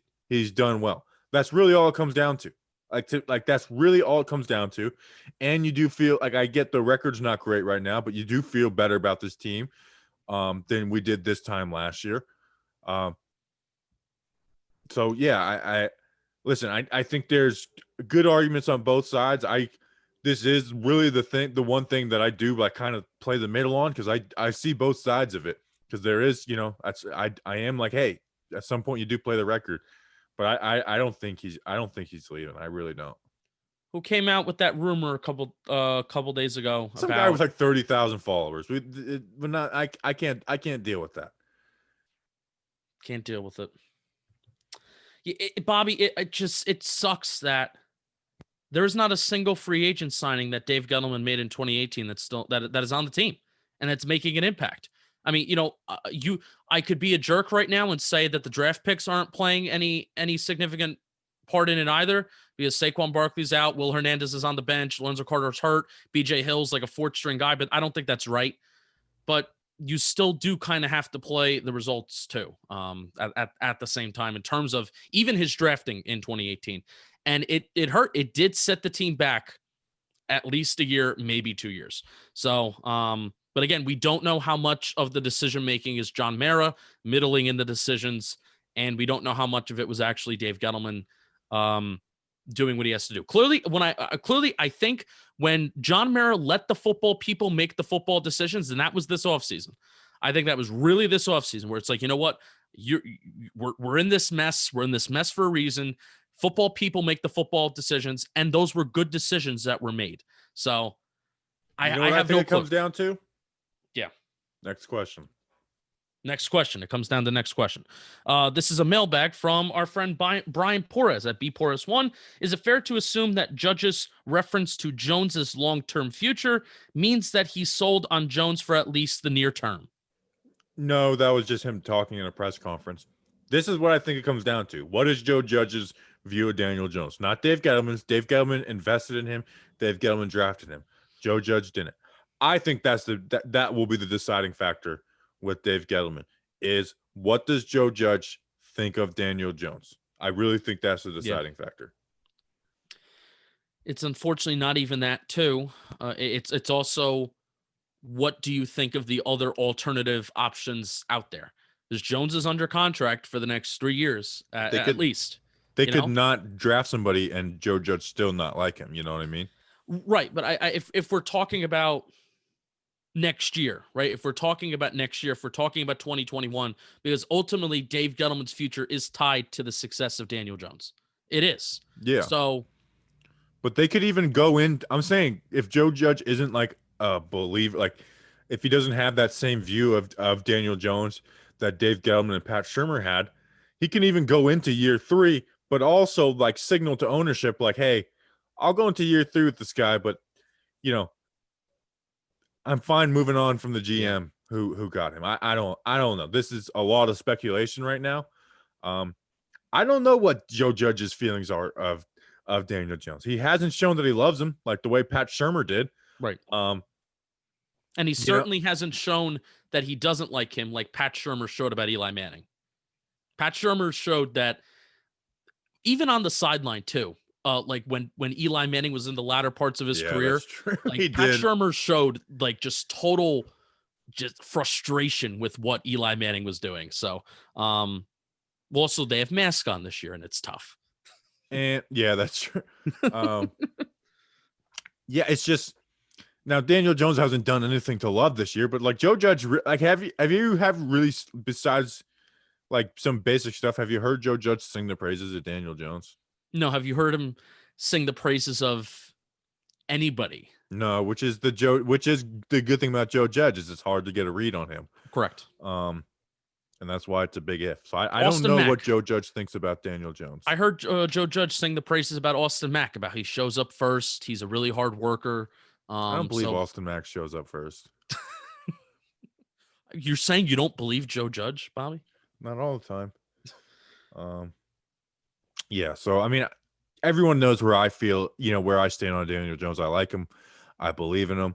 S1: done well. That's really all it comes down to. That's really all it comes down to. And you do feel like, I get the record's not great right now, but you do feel better about this team than we did this time last year. So yeah, I think there's good arguments on both sides. This is really the one thing that I do, like kind of play the middle on, because I see both sides of it. Because there is, I am like, hey, at some point you do play the record, but I don't think he's leaving. I really don't.
S2: Who came out with that rumor a couple days ago?
S1: Some guy with like 30,000 followers. I can't deal with that.
S2: Can't deal with it. Bobby, it sucks that there's not a single free agent signing that Dave Gettleman made in 2018 that's still that is on the team and that's making an impact. I mean, I could be a jerk right now and say that the draft picks aren't playing any significant part in it either, because Saquon Barkley's out, Will Hernandez is on the bench, Lorenzo Carter's hurt, BJ Hill's like a fourth string guy, but I don't think that's right. But you still do kind of have to play the results too, at the same time, in terms of even his drafting in 2018. And it hurt. It did set the team back at least a year, maybe 2 years. So, but again, we don't know how much of the decision-making is John Mara middling in the decisions, and we don't know how much of it was actually Dave Gettleman doing what he has to do. Clearly, I think when John Mara let the football people make the football decisions, and that was this offseason. I think that was really this offseason where it's like, you know what? We're in this mess. We're in this mess for a reason. Football people make the football decisions, and those were good decisions that were made. So I have no clue.
S1: It comes down to?
S2: Yeah.
S1: Next question.
S2: It comes down to the next question. This is a mailbag from our friend Brian Porras at BPorras1. Is it fair to assume that Judge's reference to Jones's long-term future means that he's sold on Jones for at least the near term?
S1: No, that was just him talking in a press conference. This is what I think it comes down to. What is Joe Judge's view of Daniel Jones? Not Dave Gettleman's. Dave Gettleman invested in him. Dave Gettleman drafted him. Joe Judge didn't. I think that will be the deciding factor with Dave Gettleman, is what does Joe Judge think of Daniel Jones? I really think that's the deciding factor.
S2: It's unfortunately not even that too. It's also, what do you think of the other alternative options out there? Because Jones is under contract for the next 3 years at least.
S1: They could not draft somebody and Joe Judge still not like him. You know what I mean?
S2: Right. But if we're talking about next year, right? If we're talking about next year, if we're talking about 2021, because ultimately Dave Gettleman's future is tied to the success of Daniel Jones. It is.
S1: Yeah.
S2: So,
S1: but they could even go in. I'm saying if Joe Judge isn't like a believer, like if he doesn't have that same view of Daniel Jones that Dave Gettleman and Pat Shurmur had, he can even go into year 3, but also like signal to ownership, like, hey, I'll go into year 3 with this guy, but I'm fine moving on from the GM who got him. I don't know. This is a lot of speculation right now. I don't know what Joe Judge's feelings are of Daniel Jones. He hasn't shown that he loves him like the way Pat Shurmur did.
S2: Right. And he certainly hasn't shown that he doesn't like him like Pat Shurmur showed about Eli Manning. Pat Shurmur showed that even on the sideline too. Like when Eli Manning was in the latter parts of his career, like Pat Shurmur showed like just total frustration with what Eli Manning was doing. So, also they have masks on this year and it's tough.
S1: And yeah, that's true. Yeah, it's just now Daniel Jones hasn't done anything to love this year, but like Joe Judge, like have you really, besides like some basic stuff, have you heard Joe Judge sing the praises of Daniel Jones?
S2: No, have you heard him sing the praises of anybody?
S1: No, which is the good thing about Joe Judge is it's hard to get a read on him.
S2: Correct.
S1: And that's why it's a big if. So I don't know what Joe Judge thinks about Daniel Jones.
S2: I heard Joe Judge sing the praises about Austin Mack, about he shows up first. He's a really hard worker.
S1: I don't believe Austin Mack shows up first.
S2: You're saying you don't believe Joe Judge, Bobby?
S1: Not all the time. Yeah, so I mean, everyone knows where I feel, where I stand on Daniel Jones. I like him. I believe in him.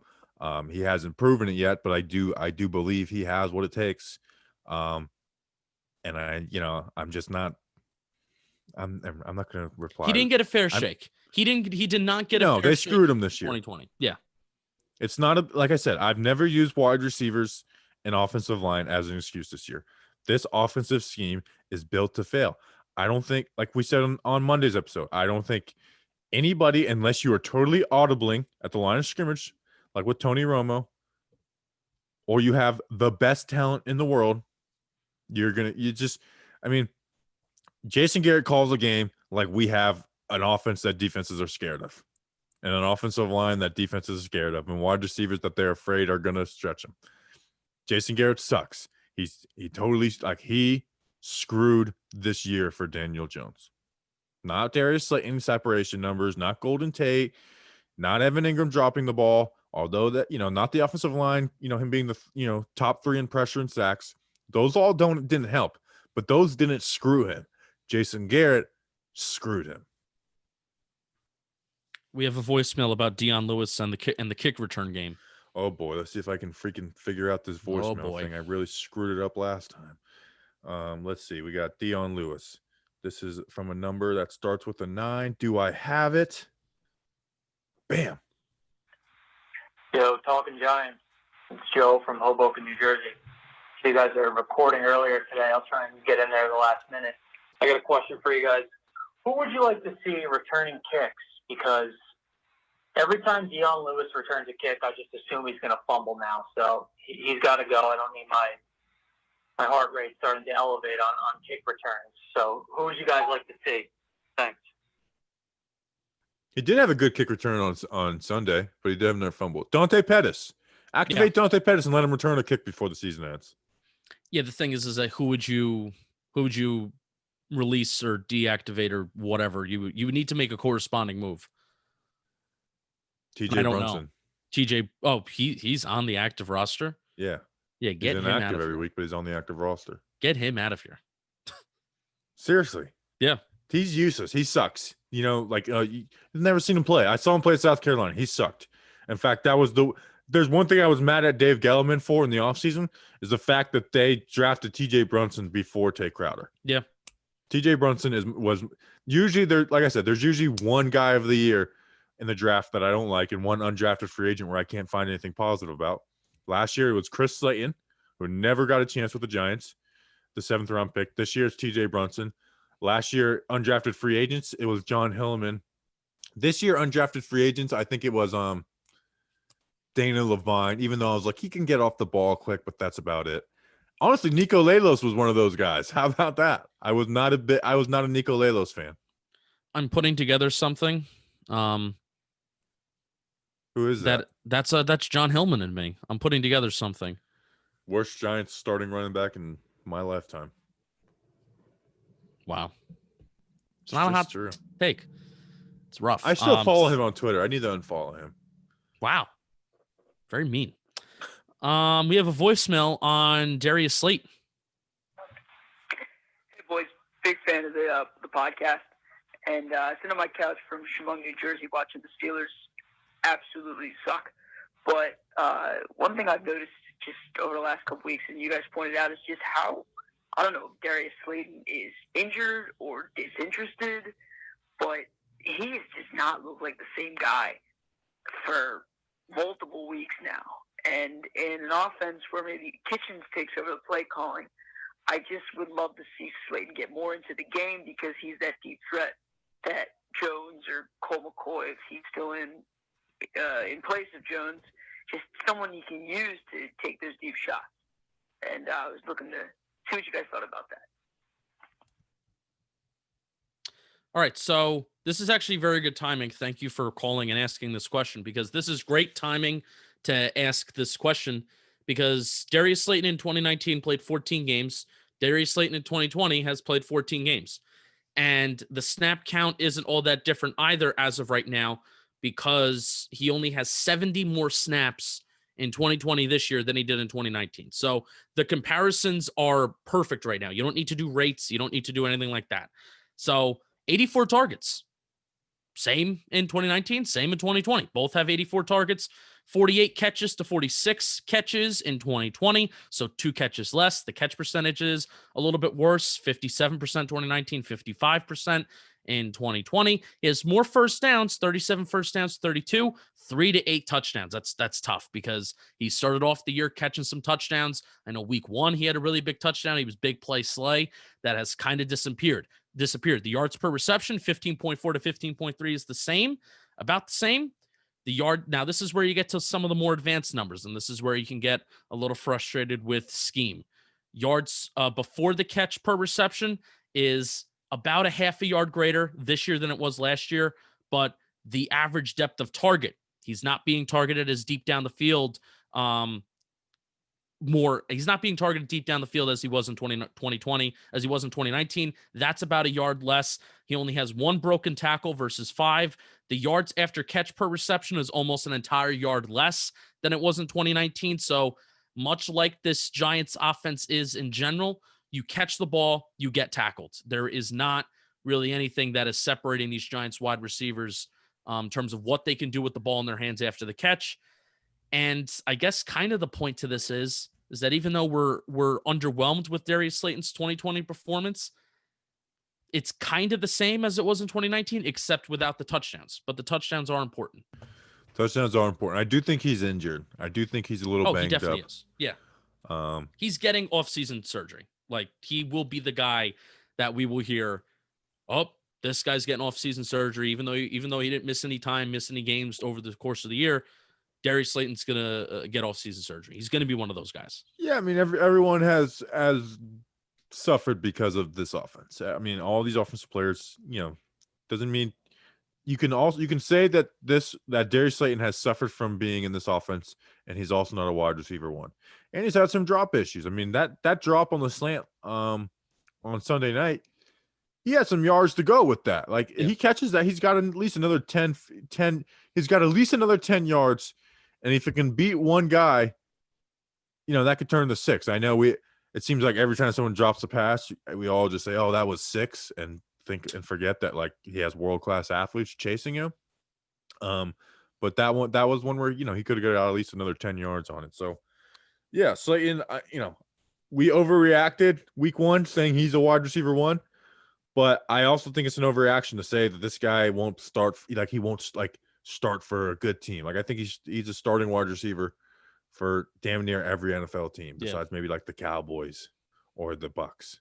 S1: He hasn't proven it yet, but I do believe he has what it takes. And I'm just not. I'm not going to reply.
S2: He didn't get a fair shake. He did not get a fair shake.
S1: No, they screwed him this year.
S2: 2020. Yeah.
S1: It's not like I said, I've never used wide receivers and offensive line as an excuse this year. This offensive scheme is built to fail. I don't think, like we said on Monday's episode, I don't think anybody, unless you are totally audibling at the line of scrimmage, like with Tony Romo, or you have the best talent in the world, Jason Garrett calls a game like we have an offense that defenses are scared of, and an offensive line that defenses are scared of, and wide receivers that they're afraid are going to stretch them. Jason Garrett sucks. He screwed this year for Daniel Jones. Not Darius Slayton separation numbers, not Golden Tate, not Evan Ingram dropping the ball, although that, not the offensive line, him being the, top 3 in pressure and sacks. Those all didn't help, but those didn't screw him. Jason Garrett screwed him.
S2: We have a voicemail about Dion Lewis and the kick return game.
S1: Oh boy, let's see if I can freaking figure out this voicemail thing. I really screwed it up last time. Let's see. We got Dion Lewis. This is from a number that starts with a 9. Do I have it? Bam.
S7: Yo, Talking Giants. It's Joe from Hoboken, New Jersey. So you guys are recording earlier today. I'll try and get in there at the last minute. I got a question for you guys. Who would you like to see returning kicks? Because every time Dion Lewis returns a kick, I just assume he's going to fumble now. So he's got to go. I don't need my heart rate starting to elevate on kick returns. So who would you guys like to see? Thanks.
S1: He did have a good kick return on Sunday, but he did have another fumble. Dante Pettis. Activate Dante Pettis and let him return a kick before the season ends.
S2: Yeah, the thing is that who would you release or deactivate or whatever? You would need to make a corresponding move.
S1: TJ Brunson.
S2: Know. TJ. Oh, he's on the active roster.
S1: Yeah.
S2: Yeah, get
S1: he's
S2: him out
S1: inactive
S2: of
S1: every
S2: here.
S1: week, but he's on the active roster.
S2: Get him out of here.
S1: Seriously.
S2: Yeah.
S1: He's useless. He sucks. You've never seen him play. I saw him play at South Carolina. He sucked. In fact, there's one thing I was mad at Dave Gettleman for in the offseason is the fact that they drafted TJ Brunson before Tay Crowder.
S2: Yeah.
S1: TJ Brunson was usually there. Like I said, there's usually one guy of the year in the draft that I don't like and one undrafted free agent where I can't find anything positive about. Last year, it was Chris Slayton, who never got a chance with the Giants, the 7th round pick. This year, it's TJ Brunson. Last year, undrafted free agents, it was John Hillman. This year, undrafted free agents, I think it was Dana Levine, even though I was like, he can get off the ball quick, but that's about it. Honestly, Nico Lalos was one of those guys. How about that? I was not a Nico Lalos fan.
S2: I'm putting together something.
S1: Who is that?
S2: That's John Hillman and me. I'm putting together something.
S1: Worst Giants starting running back in my lifetime.
S2: Wow. It's not a hot
S1: true.
S2: take. It's rough.
S1: I still follow him on Twitter. I need to unfollow him.
S2: Wow. Very mean. We have a voicemail on Darius Slayton.
S8: Hey, boys. Big fan of the podcast. And sitting on my couch from Chemung, New Jersey, watching the Steelers absolutely suck. But one thing I've noticed just over the last couple weeks, and you guys pointed out, is just how, I don't know if Darius Slayton is injured or disinterested, but he has just not looked like the same guy for multiple weeks now. And in an offense where maybe Kitchens takes over the play calling, I just would love to see Slayton get more into the game because he's that deep threat that Jones or Colt McCoy, if he's still in place of Jones, just someone you can use to take those deep shots. And I was looking to see what you guys thought about that.
S2: All right, so this is actually very good timing. Thank you for calling and asking this question, because this is great timing to ask this question, because Darius Slayton in 2019 played 14 games. Darius Slayton in 2020 has played 14 games. And the snap count isn't all that different either as of right now, because he only has 70 more snaps in 2020 this year than he did in 2019. So the comparisons are perfect right now. You don't need to do rates. You don't need to do anything like that. So 84 targets. Same in 2019, same in 2020. Both have 84 targets, 48 catches to 46 catches in 2020. So 2 catches less. The catch percentage is a little bit worse, 57% 2019, 55% in 2020. He has more first downs, 37 first downs, 32, 3 to 8 touchdowns. That's tough because he started off the year catching some touchdowns. I know week 1, he had a really big touchdown. He was big play Slay. That has kind of disappeared. The yards per reception, 15.4 to 15.3 is the same, about the same. The yard, now this is where you get to some of the more advanced numbers, and this is where you can get a little frustrated with scheme. Yards before the catch per reception is about a half a yard greater this year than it was last year, but the average depth of target, he's not being targeted as deep down the field he's not being targeted deep down the field as he was in 2020, as he was in 2019. That's about a yard less. He only has 1 broken tackle versus 5. The yards after catch per reception is almost an entire yard less than it was in 2019. So much like this Giants offense is in general, you catch the ball, you get tackled. There is not really anything that is separating these Giants wide receivers in terms of what they can do with the ball in their hands after the catch. And I guess kind of the point to this is that even though we're underwhelmed with Darius Slayton's 2020 performance, it's kind of the same as it was in 2019, except without the touchdowns. But the touchdowns are important.
S1: Touchdowns are important. I do think he's injured. I do think he's a little banged up.
S2: He definitely is. Yeah. He's getting off-season surgery. Like, he will be the guy that we will hear, oh, this guy's getting off-season surgery, even though he didn't miss any time, miss any games over the course of the year. Darius Slayton's going to get off-season surgery. He's going to be one of those guys.
S1: Yeah, I mean, everyone has suffered because of this offense. I mean, all these offensive players, doesn't mean you can say that Darius Slayton has suffered from being in this offense, and he's also not a wide receiver 1. And he's had some drop issues. I mean, that drop on the slant on Sunday night, he had some yards to go with that. Like, he catches that, he's got at least another 10. He's got at least another 10 yards. And if it can beat one guy, that could turn to 6. I know it seems like every time someone drops a pass, we all just say, oh, that was 6, and forget that, like, he has world-class athletes chasing him. But that was one where, he could have got at least another 10 yards on it. So, yeah, Slayton, we overreacted week 1 saying he's a wide receiver 1. But I also think it's an overreaction to say that this guy won't start, like, he won't, like, start for a good team. Like, I think he's a starting wide receiver for damn near every NFL team besides maybe like the Cowboys or the Bucks.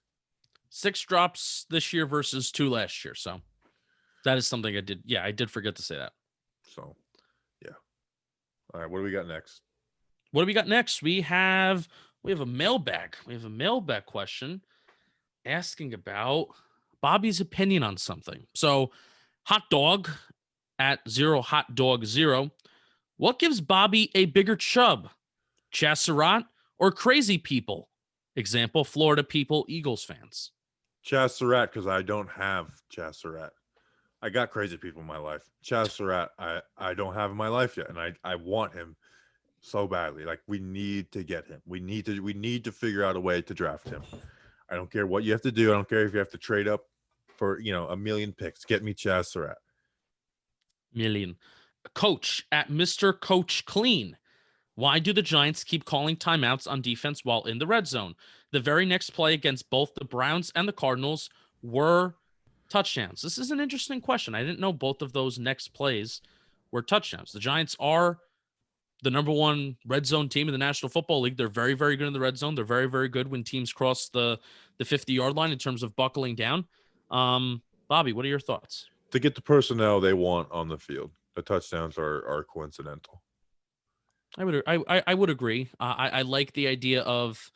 S2: 6 drops this year versus 2 last year. So that is something I did. Yeah, I did forget to say that.
S1: So, yeah. All right, what do we got next?
S2: What do we got next? We have a mailbag. We have a mailbag question asking about Bobby's opinion on something. So, Hot Dog at 0HotDog0. What gives Bobby a bigger chub? Chasserat or crazy people? Example, Florida people, Eagles fans.
S1: Chaz Surratt, because I don't have Chaz Surratt. I got crazy people in my life. Chaz Surratt, I don't have in my life yet, and I want him so badly. Like, we need to get him. We need to figure out a way to draft him. I don't care what you have to do. I don't care if you have to trade up for, a million picks. Get me Chaz Surratt.
S2: Million. Coach at Mr. Coach Clean. Why do the Giants keep calling timeouts on defense while in the red zone? The very next play against both the Browns and the Cardinals were touchdowns. This is an interesting question. I didn't know both of those next plays were touchdowns. The Giants are the number one red zone team in the National Football League. They're very, very good in the red zone. They're very, very good when teams cross the 50-yard line in terms of buckling down. Bobby, what are your thoughts?
S1: To get the personnel they want on the field, the touchdowns are coincidental.
S2: I would agree. I like the idea of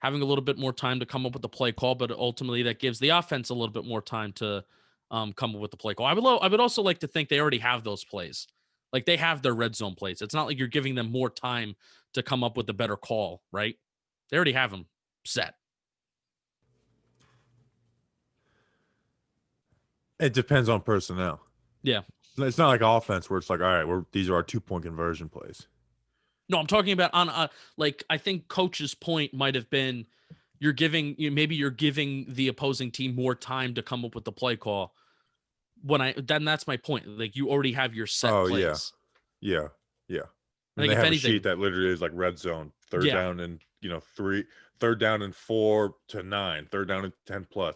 S2: having a little bit more time to come up with the play call, but ultimately that gives the offense a little bit more time to come up with the play call. I would also like to think they already have those plays. Like, they have their red zone plays. It's not like you're giving them more time to come up with a better call, right? They already have them set.
S1: It depends on personnel.
S2: Yeah.
S1: It's not like offense where it's like, all right, these are our 2-point conversion plays.
S2: No, I'm talking about on I think coach's point might have been you're giving the opposing team more time to come up with the play call. That's my point. Like, you already have your set plays.
S1: Yeah.
S2: I think
S1: they
S2: if
S1: have
S2: anything,
S1: a sheet that literally is like red zone, third down and 3rd down and 4 to 9, 3rd down and 10 plus.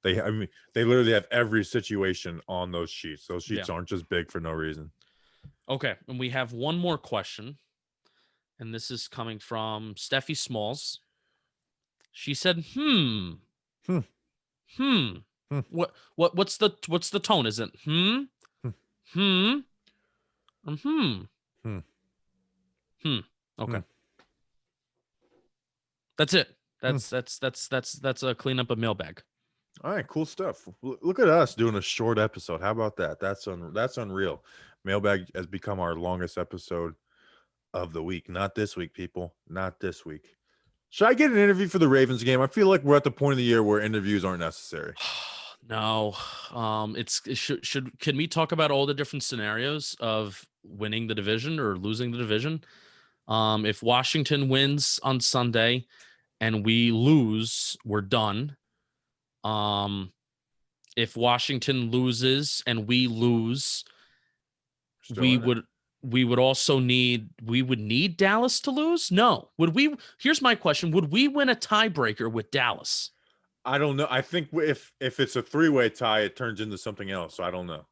S1: They literally have every situation on those sheets. Those sheets aren't just big for no reason.
S2: Okay, and we have one more question, and this is coming from Steffi Smalls. She said, What's the tone? Is it Okay. That's it. That's a cleanup of Mailbag.
S1: All right, cool stuff. Look at us doing a short episode. How about that? That's unreal. Mailbag has become our longest episode of the week. Not this week, people. Not this week. Should I get an interview for the Ravens game? I feel like we're at the point of the year where interviews aren't necessary.
S2: No. Can we talk about all the different scenarios of winning the division or losing the division? If Washington wins on Sunday and we lose, we're done. If Washington loses and we lose, we would need Dallas to lose? No. Here's my question. Would we win a tiebreaker with Dallas?
S1: I don't know. I think if it's a 3-way tie, it turns into something else. So I don't know.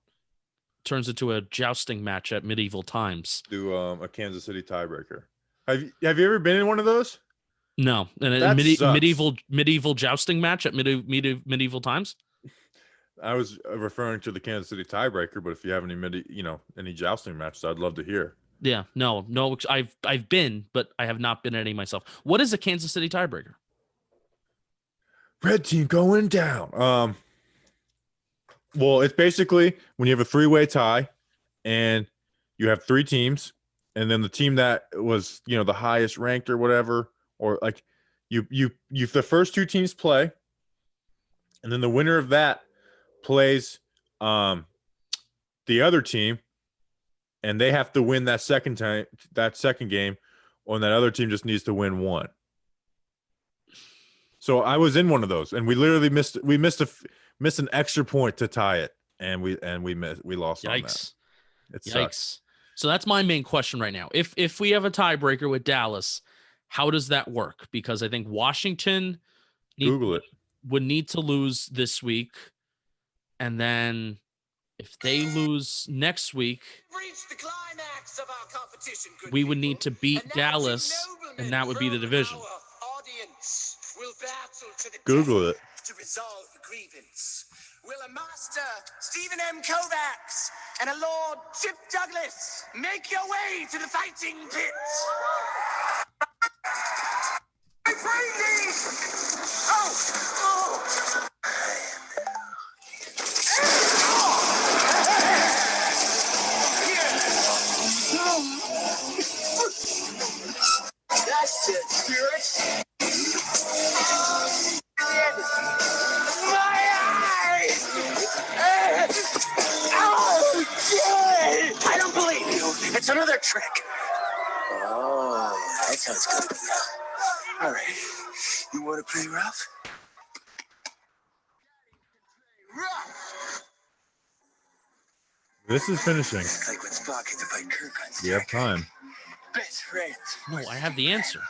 S2: Turns into a jousting match at medieval times.
S1: Do a Kansas City tiebreaker. Have you ever been in one of those?
S2: No. And medieval jousting match at medieval times?
S1: I was referring to the Kansas City tiebreaker, but if you have any jousting matches, I'd love to hear.
S2: Yeah, no, I've been, but I have not been at any myself. What is a Kansas City tiebreaker?
S1: Red team going down. Well, it's basically when you have a 3-way tie and you have 3 teams, and then the team that was, the highest ranked or whatever, or like you the first 2 teams play, and then the winner of that plays the other team, and they have to win that second game, or that other team just needs to win 1. So I was in one of those, and we literally missed an extra point to tie it, and we lost.
S2: Yikes.
S1: On that. It
S2: Yikes.
S1: sucks.
S2: So that's my main question right now. If we have a tiebreaker with Dallas, how does that work? Because I think Washington would need to lose this week. And then if they lose next week, we would need to beat Dallas, and that would be the division.
S1: Google it.
S9: To resolve the grievance. Will a master, Stephen M. Kovacs, and a Lord Chip Douglas make your way to the fighting pit? My fighting! Oh! That's it, spirit. It's another trick. Oh, that sounds good. All right. You want to play rough? Rough!
S1: This is finishing.
S9: Like when Spock had to fight Kirk on Star
S1: We have
S9: Trek.
S1: time.
S9: Best friends.
S2: No, I have the answer.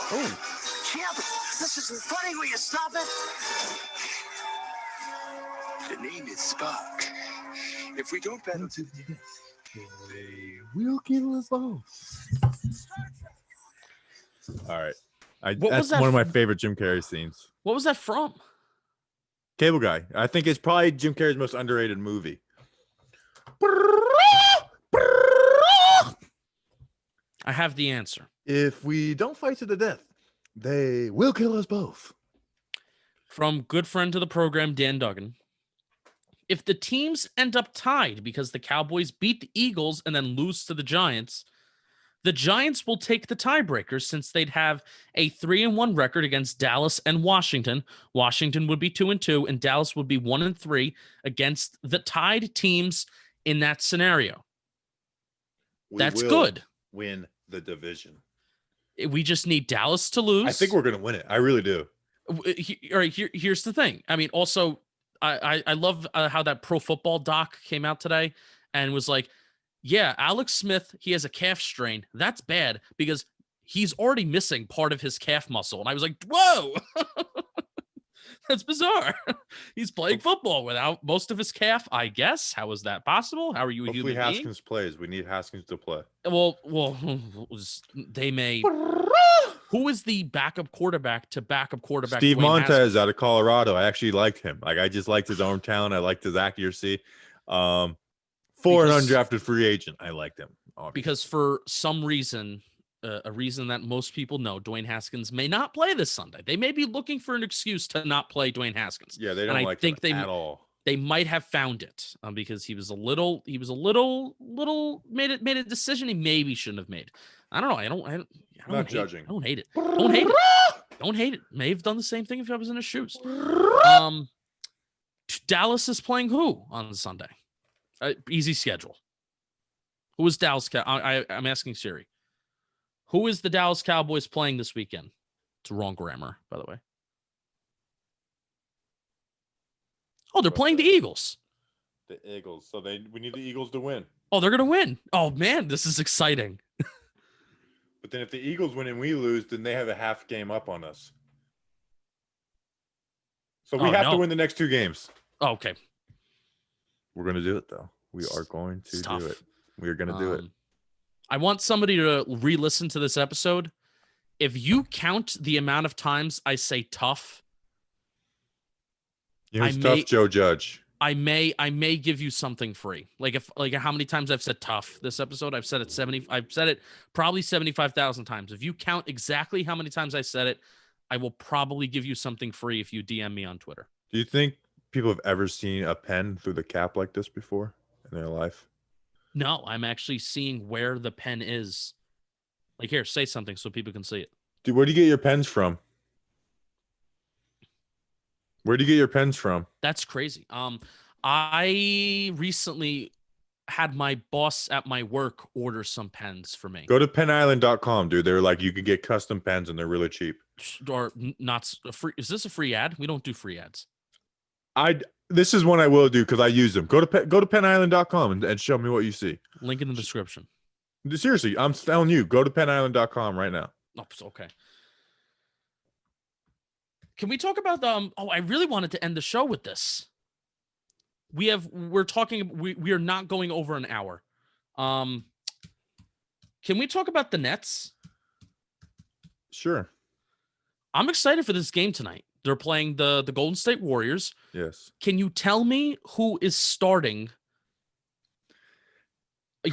S9: Oh, Chip, this isn't funny. Will you stop it? The name is Spock. If we don't battle to the death,
S1: We'll kill us both. All right.
S2: What was
S1: That's
S2: that
S1: one of my favorite Jim Carrey scenes.
S2: What was that from?
S1: Cable Guy. I think it's probably Jim Carrey's most underrated movie.
S2: I have the answer.
S1: If we don't fight to the death, they will kill us both.
S2: From good friend to the program, Dan Duggan. If the teams end up tied because the Cowboys beat the Eagles and then lose to the Giants will take the tiebreakers since they'd have a 3-1 record against Dallas and Washington. Washington would be 2-2, and Dallas would be 1-3 against the tied teams in that scenario. That's good.
S1: Win the division.
S2: We just need Dallas to lose.
S1: I think we're going to win it. I really do.
S2: All right, here's the thing. I mean, also, I love how that Pro Football doc came out today and was like, yeah, Alex Smith, he has a calf strain. That's bad because he's already missing part of his calf muscle. And I was like, whoa, that's bizarre. He's playing football without most of his calf, I guess. How is that possible? How are you a
S1: Hopefully
S2: human being?
S1: Haskins plays. We need Haskins to play.
S2: Well, they may. Who is the backup quarterback to backup quarterback?
S1: Steve
S2: Dwayne
S1: Montez
S2: Haskins?
S1: out of Colorado. I actually liked him. Like, I just liked his arm talent. I liked his accuracy. For an undrafted free agent, I liked him. Obviously.
S2: Because for some reason, a reason that most people know, Dwayne Haskins may not play this Sunday. They may be looking for an excuse to not play Dwayne Haskins.
S1: Yeah, they don't like him at all.
S2: They might have found it because he was a little made a decision he maybe shouldn't have made. I don't know. I don't
S1: Not judging.
S2: I don't hate it. Don't hate it. Don't hate it. May have done the same thing if I was in his shoes. Dallas is playing who on Sunday? Easy schedule. Who is Dallas? I'm asking Siri. Who is the Dallas Cowboys playing this weekend? It's wrong grammar, by the way. Oh, they're playing the Eagles.
S1: The Eagles. So we need the Eagles to win.
S2: Oh, they're going to win. Oh, man, this is exciting.
S1: But then if the Eagles win and we lose, then they have a half game up on us. So we have to win the next two games.
S2: Oh, okay.
S1: We're going to do it, though. We are going to do it. We are going to do it.
S2: I want somebody to re-listen to this episode. If you count the amount of times I say tough,
S1: tough, Joe Judge.
S2: I may give you something free. Like how many times I've said tough this episode? I've said it probably 75,000 times. If you count exactly how many times I said it, I will probably give you something free if you DM me on Twitter.
S1: Do you think people have ever seen a pen through the cap like this before in their life?
S2: No, I'm actually seeing where the pen is. Like, here, say something so people can see it.
S1: Dude, where do you get your pens from? Where do you get your pens from?
S2: That's crazy. I recently had my boss at my work order some pens for me.
S1: Go to penisland.com, dude. They're like, you could get custom pens and they're really cheap.
S2: Or not free. Is this a free ad? We don't do free ads.
S1: This is one I will do because I use them. Go to penisland.com and show me what you see.
S2: Link in the description.
S1: Seriously, I'm telling you, go to penisland.com right now.
S2: Oh, okay. Can we talk about I really wanted to end the show with this. We are not going over an hour. Can we talk about the Nets?
S1: Sure.
S2: I'm excited for this game tonight. They're playing the Golden State Warriors.
S1: Yes.
S2: Can you tell me who is starting? You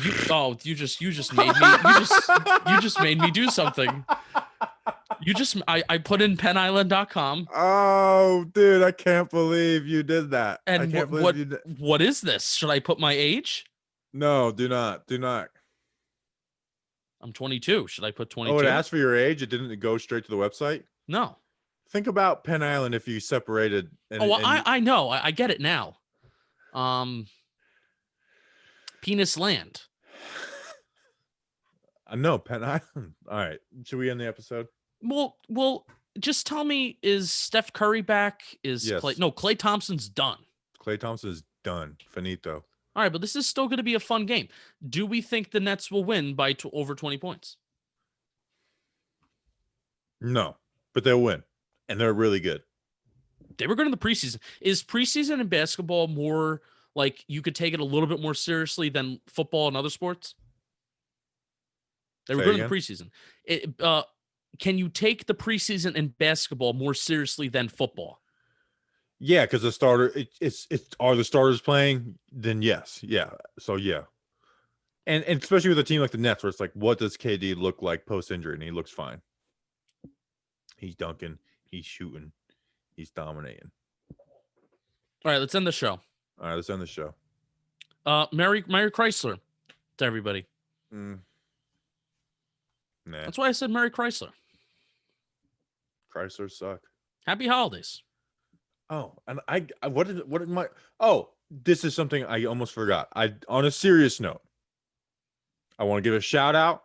S2: just made me do something. I put in PennIsland.com.
S1: Oh, dude, I can't believe you did that. I
S2: And
S1: can't
S2: what
S1: believe you did.
S2: what is this? Should I put my age?
S1: No, do not. Do not.
S2: I'm 22. Should I put 22?
S1: Oh, it asked for your age. It didn't go straight to the website.
S2: No.
S1: Think about Penn Island if you separated.
S2: I know. I get it now. Penis Land.
S1: I know Penn Island. All right. Should we end the episode?
S2: Well, just tell me, is Steph Curry back? Is
S1: Yes.
S2: Klay Thompson's done.
S1: Klay Thompson is done. Finito.
S2: All right, but this is still going to be a fun game. Do we think the Nets will win by over 20 points?
S1: No, but they'll win, and they're really good.
S2: They were good in the preseason. Is preseason in basketball more like you could take it a little bit more seriously than football and other sports? They were
S1: Say
S2: good
S1: again?
S2: in the preseason. Can you take the preseason in basketball more seriously than football?
S1: Yeah, because the starter, it's are the starters playing? Then yes, yeah. So yeah, and especially with a team like the Nets, where it's like, what does KD look like post injury? And he looks fine. He's dunking, he's shooting, he's dominating.
S2: All right, let's end the show.
S1: All right, let's end the show.
S2: Merry Chrysler to everybody.
S1: Nah,
S2: That's why I said Merry Chrysler.
S1: Chrysler suck.
S2: Happy holidays.
S1: Oh, and I what did my this is something I almost forgot. On a serious note, I want to give a shout out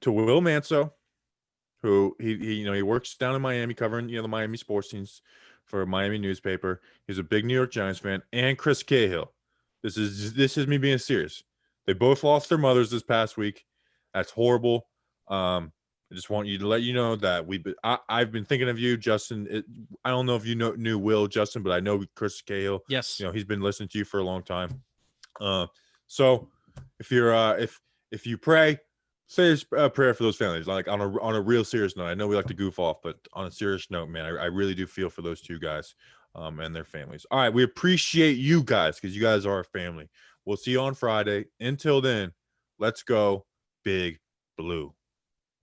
S1: to Will Manso, who he works down in Miami covering the Miami sports teams for a Miami newspaper. He's a big New York Giants fan, and Chris Cahill. This is me being serious. They both lost their mothers this past week. That's horrible. I just want you to let you know that I've been thinking of you, Justin. I don't know if you knew Will, Justin, but I know Chris Cahill.
S2: Yes.
S1: He's been listening to you for a long time. So if you're if you pray, say a prayer for those families. Like on a real serious note. I know we like to goof off, but on a serious note, man, I really do feel for those two guys and their families. All right, we appreciate you guys because you guys are our family. We'll see you on Friday. Until then, let's go Big Blue.